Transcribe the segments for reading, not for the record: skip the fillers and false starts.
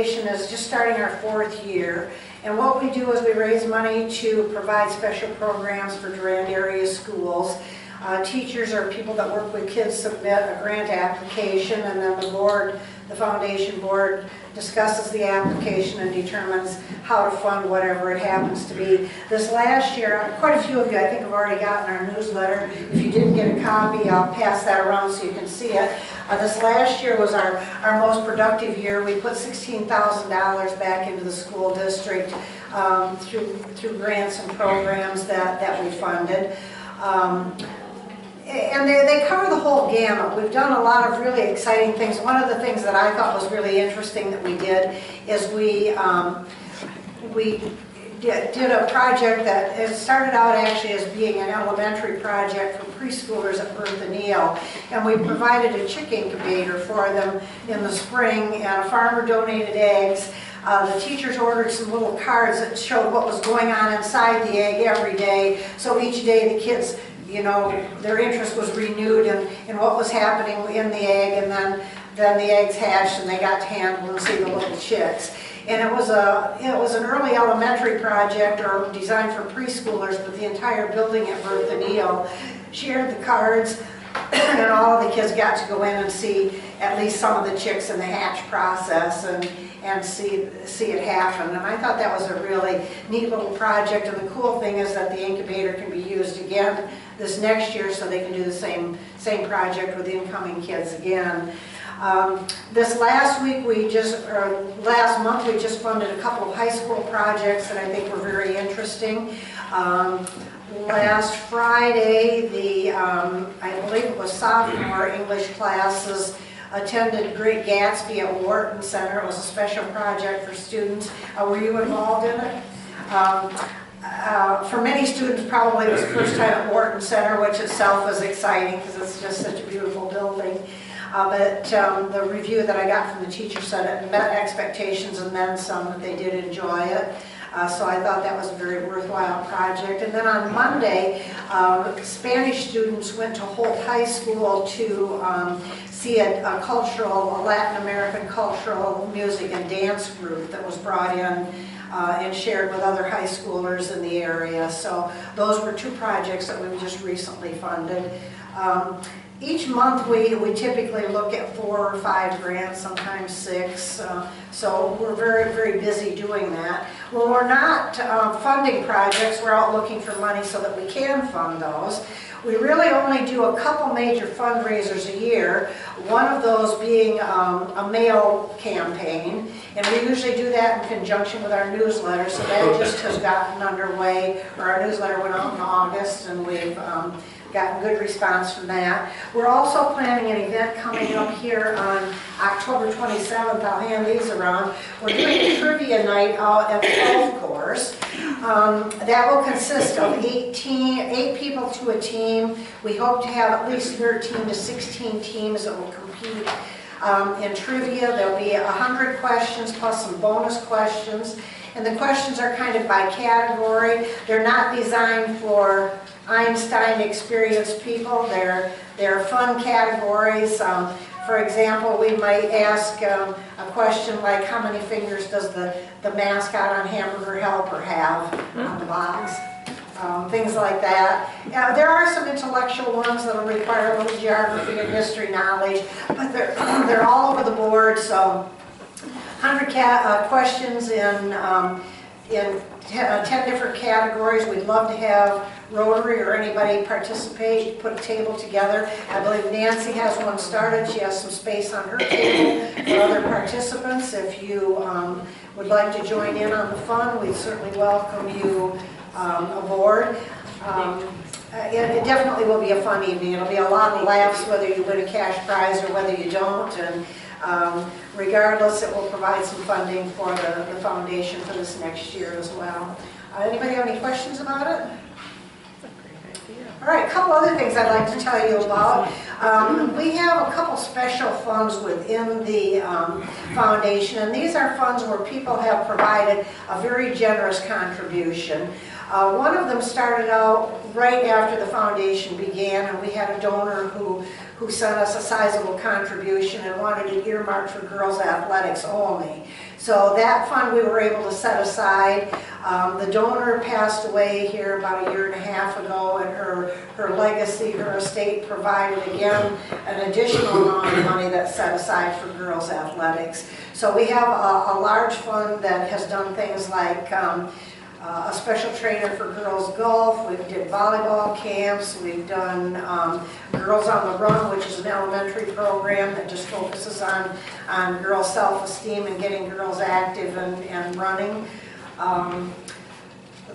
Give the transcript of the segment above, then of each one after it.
foundation is just starting our 4th year, and what we do is we raise money to provide special programs for Durand area schools. Teachers or people that work with kids submit a grant application, and then the board, the foundation board, discusses the application and determines how to fund whatever it happens to be. This last year, quite a few of you I think have already gotten our newsletter. If you didn't get a copy, I'll pass that around so you can see it. This last year was our most productive year. We put $16,000 back into the school district through grants and programs that we funded. And they cover the whole gamut. We've done a lot of really exciting things. One of the things that I thought was really interesting that we did is we did a project that it started out actually as being an elementary project for preschoolers at Bertha Neal, and we provided a chick incubator for them in the spring, and a farmer donated eggs. The teachers ordered some little cards that showed what was going on inside the egg every day, so each day the kids, you know, their interest was renewed in what was happening in the egg, and then the eggs hatched and they got to handle and see the little chicks. And it was an early elementary project or designed for preschoolers, but the entire building at Bertha Neal shared the cards, and all of the kids got to go in and see at least some of the chicks in the hatch process and see it happen. And I thought that was a really neat little project, and the cool thing is that the incubator can be used again this next year, so they can do the same project with incoming kids again. This last month we just funded a couple of high school projects that I think were very interesting. Last Friday, I believe it was sophomore English classes attended Great Gatsby at Wharton Center. It was a special project for students. Were you involved in it? For many students, probably it was the first time at Wharton Center, which itself was exciting because it's just such a beautiful building. But the review that I got from the teacher said it met expectations and then some, that they did enjoy it. So I thought that was a very worthwhile project. And then on Monday, Spanish students went to Holt High School to see a Latin American cultural music and dance group that was brought in and shared with other high schoolers in the area. So those were 2 projects that we've just recently funded. Each month we typically look at 4 or 5 grants, sometimes 6, so we're very, very busy doing that. When we're not funding projects, we're out looking for money so that we can fund those. We really only do a couple major fundraisers a year, one of those being a mail campaign, and we usually do that in conjunction with our newsletter, so that just has gotten underway. Our newsletter went out in August, and we've gotten good response from that. We're also planning an event coming up here on October 27th. I'll hand these around. We're doing a trivia night out at the golf course. That will consist of 8 people to a team. We hope to have at least 13 to 16 teams that will compete in trivia. There'll be 100 questions plus some bonus questions. And the questions are kind of by category. They're not designed for Einstein experienced people. They're fun categories. For example, we might ask a question like, how many fingers does the mascot on Hamburger Helper have on the box? Things like that. There are some intellectual ones that will require a little geography and history knowledge, but they're all over the board. So 100 questions in 10 different categories. We'd love to have Rotary or anybody participate, put a table together. I believe Nancy has one started. She has some space on her table for other participants. If you would like to join in on the fun, we certainly welcome you aboard. It definitely will be a fun evening. It'll be a lot of laughs whether you win a cash prize or whether you don't. And regardless, it will provide some funding for the foundation for this next year as well. Anybody have any questions about it? All right, a couple other things I'd like to tell you about. We have a couple special funds within the foundation, and these are funds where people have provided a very generous contribution. One of them started out right after the foundation began, and we had a donor who sent us a sizable contribution and wanted it earmarked for girls' athletics only. So that fund we were able to set aside. The donor passed away here about 1.5 years ago, and her legacy, her estate provided again an additional amount of money that's set aside for girls' athletics. So we have a large fund that has done things like a special trainer for girls golf. We did volleyball camps. We've done Girls on the Run, which is an elementary program that just focuses on girls' self-esteem and getting girls active and running.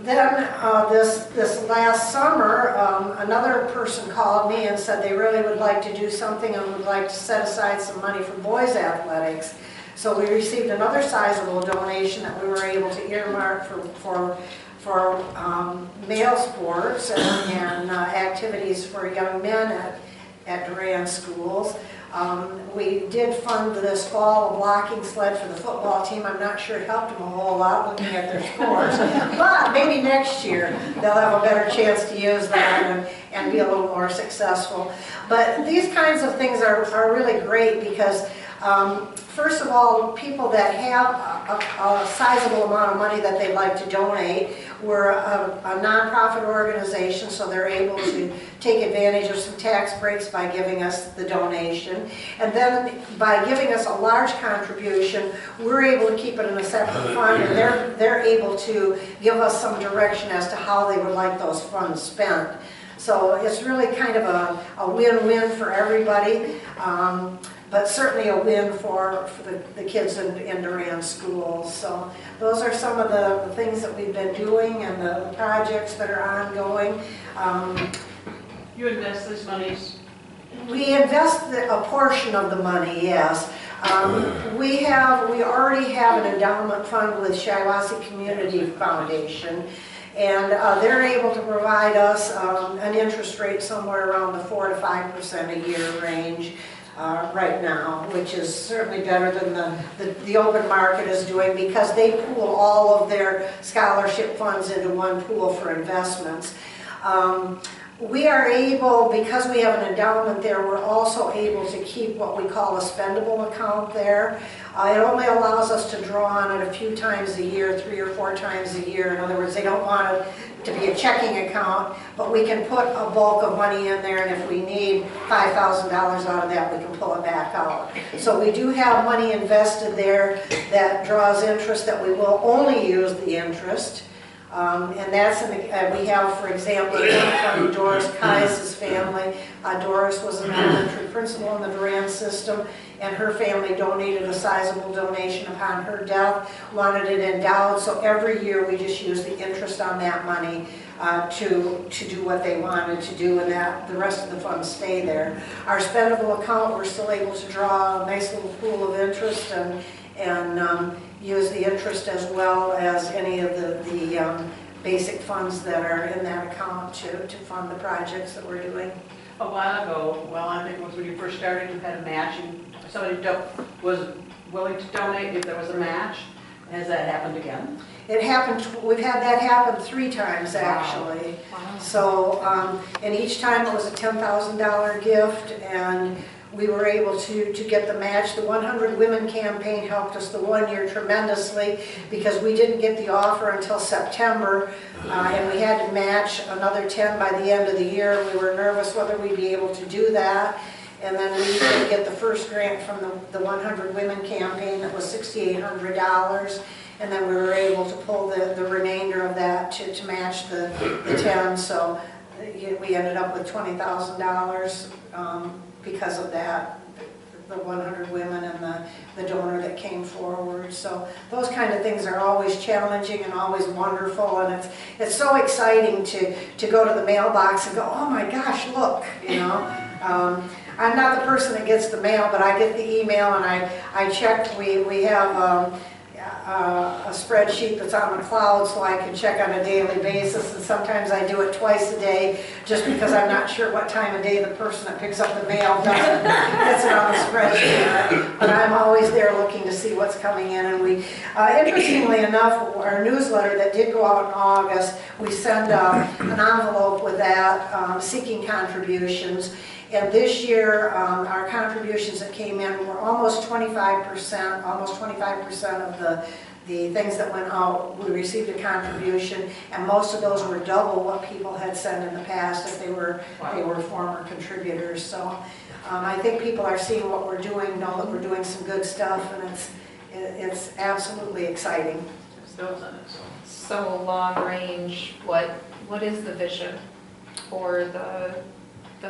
Then this last summer, another person called me and said they really would like to do something and would like to set aside some money for boys' athletics. So we received another sizable donation that we were able to earmark for male sports and activities for young men at Durand schools. We did fund this fall a blocking sled for the football team. I'm not sure it helped them a whole lot looking at their scores, but maybe next year they'll have a better chance to use that and be a little more successful. But these kinds of things are really great because first of all, people that have a sizable amount of money that they'd like to donate, we're a nonprofit organization, so they're able to take advantage of some tax breaks by giving us the donation. And then by giving us a large contribution, we're able to keep it in a separate fund, and they're able to give us some direction as to how they would like those funds spent. So it's really kind of a win-win for everybody. But certainly a win for the kids in Durand schools. So those are some of the things that we've been doing and the projects that are ongoing. You invest these monies? We invest a portion of the money, yes. We already have an endowment fund with Shiawassee Community Foundation, and they're able to provide us an interest rate somewhere around the 4 to 5% a year range. Right now, which is certainly better than the open market is doing, because they pool all of their scholarship funds into one pool for investments. We are able, because we have an endowment there, we're also able to keep what we call a spendable account there. It only allows us to draw on it a few times a year, 3 or 4 times a year. In other words, they don't want it to be a checking account, but we can put a bulk of money in there, and if we need $5,000 out of that, we can pull it back out. So we do have money invested there that draws interest, that we will only use the interest. And that's we have, for example, from Doris Kai's family. Doris was an elementary principal in the Durand system, and her family donated a sizable donation upon her death, wanted it endowed, so every year we just use the interest on that money to do what they wanted to do, and that the rest of the funds stay there. Our spendable account, we're still able to draw a nice little pool of interest and use the interest as well as any of the basic funds that are in that account to fund the projects that we're doing. A while ago, well, I think it was when you first started, you had a match, and somebody was willing to donate if there was a match. Has that happened again? It happened, we've had that happen 3 times actually. Wow. So, and each time it was a $10,000 gift, and we were able to get the match. The 100 Women campaign helped us the one year tremendously, because we didn't get the offer until September, and we had to match another 10 by the end of the year. We were nervous whether we'd be able to do that. And then we did get the first grant from the 100 Women campaign that was $6,800. And then we were able to pull the remainder of that to match the 10. So we ended up with $20,000 because of that, the 100 women and the donor that came forward. So those kind of things are always challenging and always wonderful, and it's so exciting to go to the mailbox and go, oh my gosh, look, you know. I'm not the person that gets the mail, but I get the email, and I checked. We have a spreadsheet that's on the cloud so I can check on a daily basis, and sometimes I do it twice a day just because I'm not sure what time of day the person that picks up the mail does gets it on the spreadsheet. But I'm always there looking to see what's coming in, and we, interestingly enough, our newsletter that did go out in August, we send an envelope with that seeking contributions. And this year, our contributions that came in were almost 25%, of the things that went out, we received a contribution, and most of those were double what people had sent in the past if they were former contributors. So I think people are seeing what we're doing, know that we're doing some good stuff, and it's absolutely exciting. So long range, what is the vision for the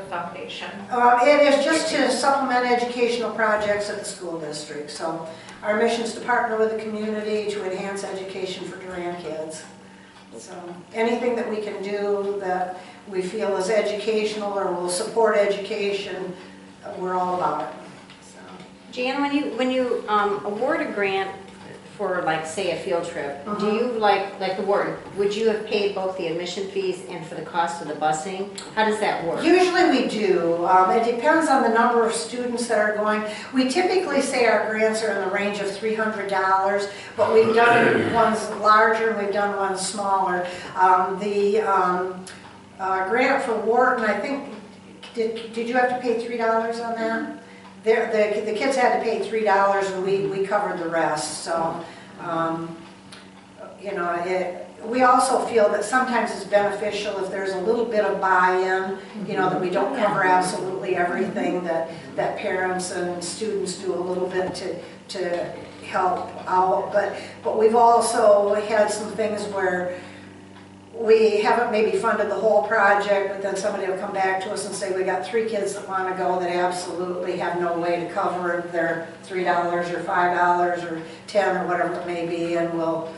foundation? It is just to supplement educational projects at the school district. So our mission is to partner with the community to enhance education for Durand kids. So anything that we can do that we feel is educational or will support education, we're all about it. So. Jan, when you award a grant for, like, say, a field trip, do you, like the warden, would you have paid both the admission fees and for the cost of the busing? How does that work? Usually we do. It depends on the number of students that are going. We typically say our grants are in the range of $300, but we've done ones larger and we've done ones smaller. The grant for Wharton, I think, did you have to pay $3 on that? The kids had to pay $3 and we covered the rest. So, you know, we also feel that sometimes it's beneficial if there's a little bit of buy-in, you know, that we don't cover absolutely everything, that parents and students do a little bit to help out. But we've also had some things where we haven't maybe funded the whole project, but then somebody will come back to us and say, we got 3 kids that want to go that absolutely have no way to cover their $3 or $5 or $10 or whatever it may be, and we'll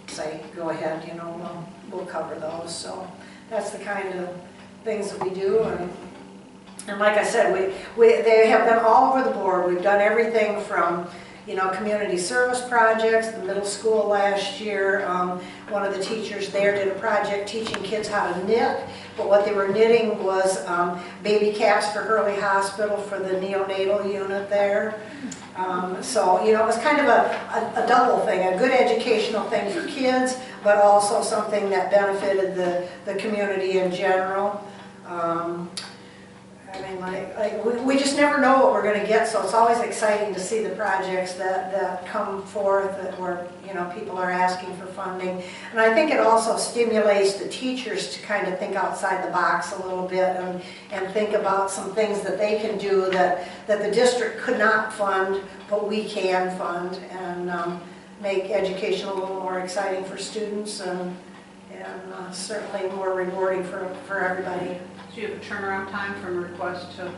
say, go ahead, you know, we'll cover those. So that's the kind of things that we do. And like I said, they have been all over the board. We've done everything from, you know, community service projects. The middle school last year, one of the teachers there did a project teaching kids how to knit, but what they were knitting was baby caps for Hurley Hospital for the neonatal unit there. So, you know, it was kind of a double thing, a good educational thing for kids, but also something that benefited the community in general. I mean, we just never know what we're going to get, so it's always exciting to see the projects that come forth where, you know, people are asking for funding. And I think it also stimulates the teachers to kind of think outside the box a little bit and think about some things that they can do that the district could not fund, but we can fund, and make education a little more exciting for students and certainly more rewarding for everybody. Do you have a turnaround time from a request to?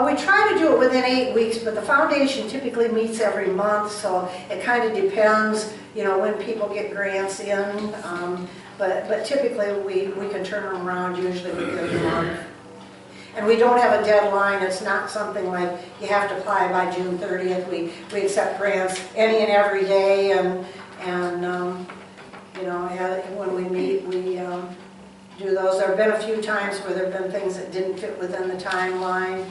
We try to do it within 8 weeks, but the foundation typically meets every month, so it kind of depends, you know, when people get grants in. But typically we can turn them around usually within a month. And we don't have a deadline. It's not something like you have to apply by June 30th. We accept grants any and every day, and you know, when we meet, we do those. There have been a few times where there have been things that didn't fit within the timeline,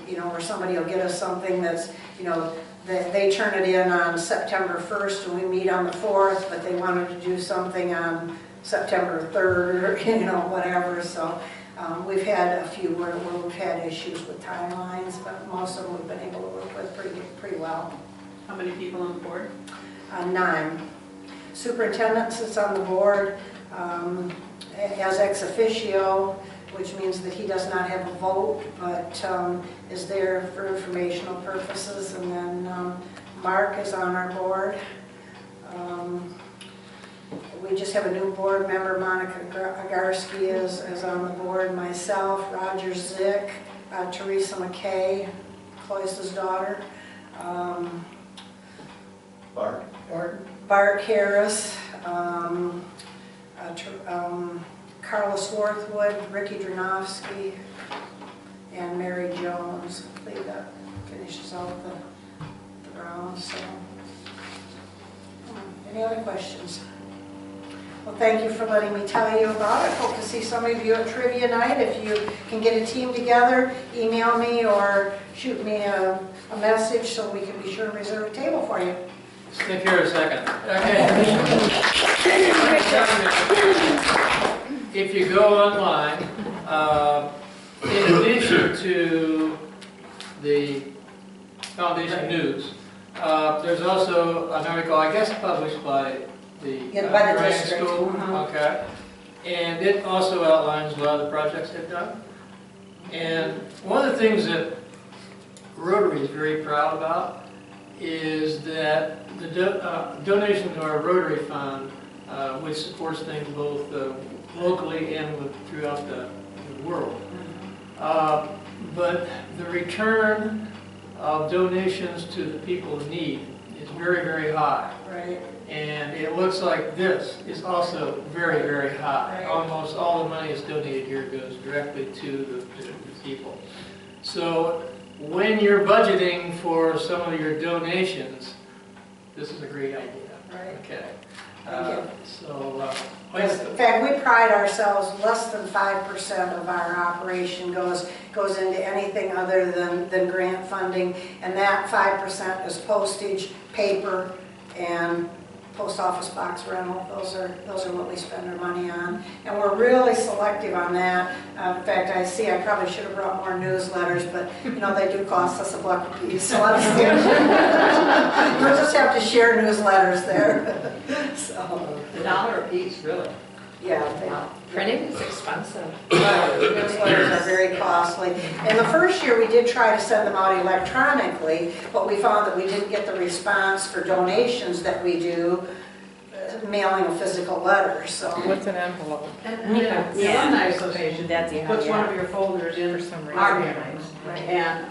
you know, where somebody will get us something that's, you know, they turn it in on September 1st and we meet on the 4th, but they wanted to do something on September 3rd or, you know, whatever. So we've had a few where we've had issues with timelines, but most of them we've been able to work with pretty well. How many people on the board? 9. Superintendent sits on the board as ex officio, which means that he does not have a vote, but is there for informational purposes. And then Mark is on our board. We just have a new board member, Monica Agarski is on the board, myself, Roger Zick, Teresa McKay, Cloice's daughter, Bart Harris, Carla Swarthwood, Ricky Dranowski, and Mary Jones. I believe that finishes out the round. So Any other questions? Well, thank you for letting me tell you about it. Hope to see some of you at trivia night. If you can get a team together, email me or shoot me a message so we can be sure to reserve a table for you. Stick here a second. Okay. If you go online, in addition to the Foundation News, there's also an article, I guess, published by the By the Durand district. School. Okay. And it also outlines a lot of the projects they've done. And one of the things that Rotary is very proud about is that the donation to our Rotary Fund, which supports things both locally and throughout the world. But the return of donations to the people in need is very, very high. Right. And it looks like this is also very, very high. Right. Almost all the money that's donated here goes directly to the people. So when you're budgeting for some of your donations, this is a great idea. Right. Okay. Thank you. Yes. In fact, we pride ourselves, less than 5% of our operation goes into anything other than grant funding, and that 5% is postage, paper, and post office box rental. Those are what we spend our money on, and we're really selective on that. In fact, I probably should have brought more newsletters, but you know they do cost us $1 a piece, so we'll just have to share newsletters there. So $1 a piece, really. yeah. Printing is expensive. Newsletters are very costly. In the first year, we did try to send them out electronically, but we found that we didn't get the response for donations that we do mailing a physical letter. So What's an envelope? And the Alumni Association That's puts one of your folders in For some reason. our mailings. Right. And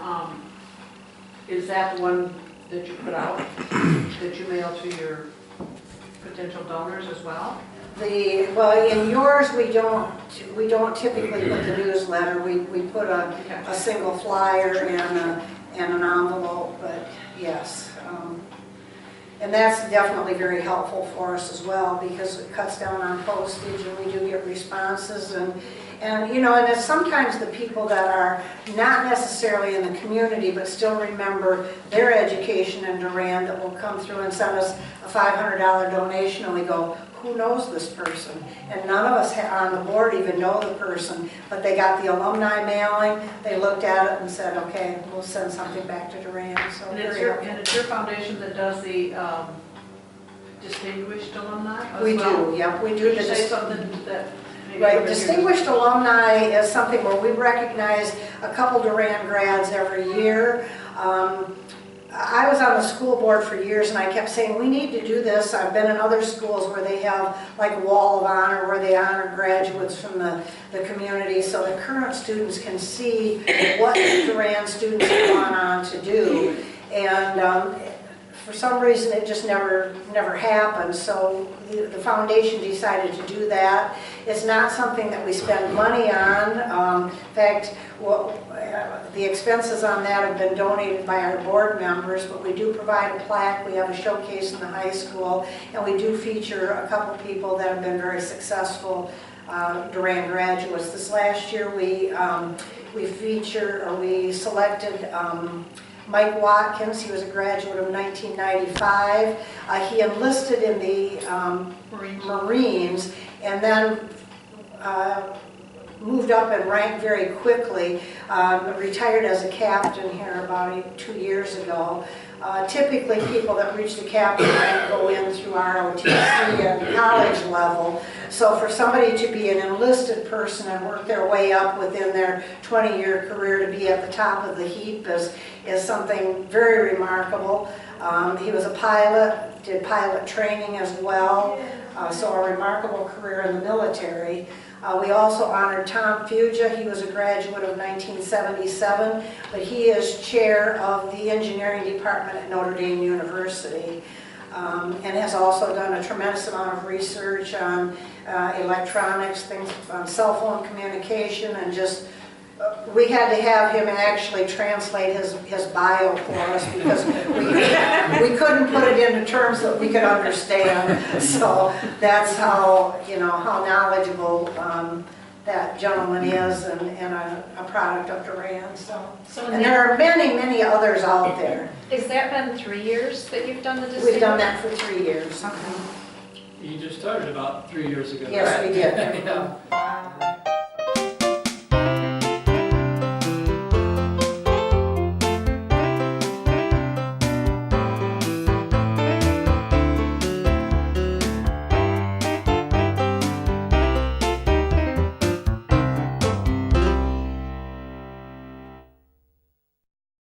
is that the one that you put out, that you mail to your potential donors as well? well, in yours, we don't typically put the newsletter. We put a single flyer and an envelope, but yes. And that's definitely very helpful for us as well because it cuts down on postage and we do get responses and you know, and it's sometimes the people that are not necessarily in the community but still remember their education in Durand that will come through and send us a $500 donation and we go, who knows this person? And none of us on the board even know the person, but they got the alumni mailing, they looked at it and said, okay, we'll send something back to Durand. So And very helpful. it's your foundation that does the distinguished alumni as We well? do, yep, we do. Could you the say something that maybe... Right, everybody distinguished alumni is something where we recognize a couple Durand grads every year. I was on the school board for years and I kept saying, we need to do this. I've been in other schools where they have like a wall of honor where they honor graduates from the community so the current students can see what Durand students have gone on to do. And for some reason it just never happened, so the foundation decided to do that. It's not something that we spend money on. In fact, the expenses on that have been donated by our board members, but we do provide a plaque. We have a showcase in the high school, and we do feature a couple people that have been very successful Durand graduates. This last year we selected Mike Watkins. He was a graduate of 1995. He enlisted in the Marines and then moved up in rank very quickly, retired as a captain here about 2 years ago. Typically people that reach the captain rank go in through ROTC at college level. So for somebody to be an enlisted person and work their way up within their 20-year career to be at the top of the heap is something very remarkable. He was a pilot, did pilot training as well, so a remarkable career in the military. We also honored Tom Fugia. He was a graduate of 1977, but he is chair of the engineering department at Notre Dame University, and has also done a tremendous amount of research on electronics, things on cell phone communication, and just we had to have him actually translate his bio for us because we couldn't put it into terms that we could understand. So that's how, how knowledgeable that gentleman is and a product of Durand, so. So And there are many, many others out there. Has that been 3 years that you've done the distinguished? We've done that for 3 years. You just started about 3 years ago. Yes, we did. Yeah.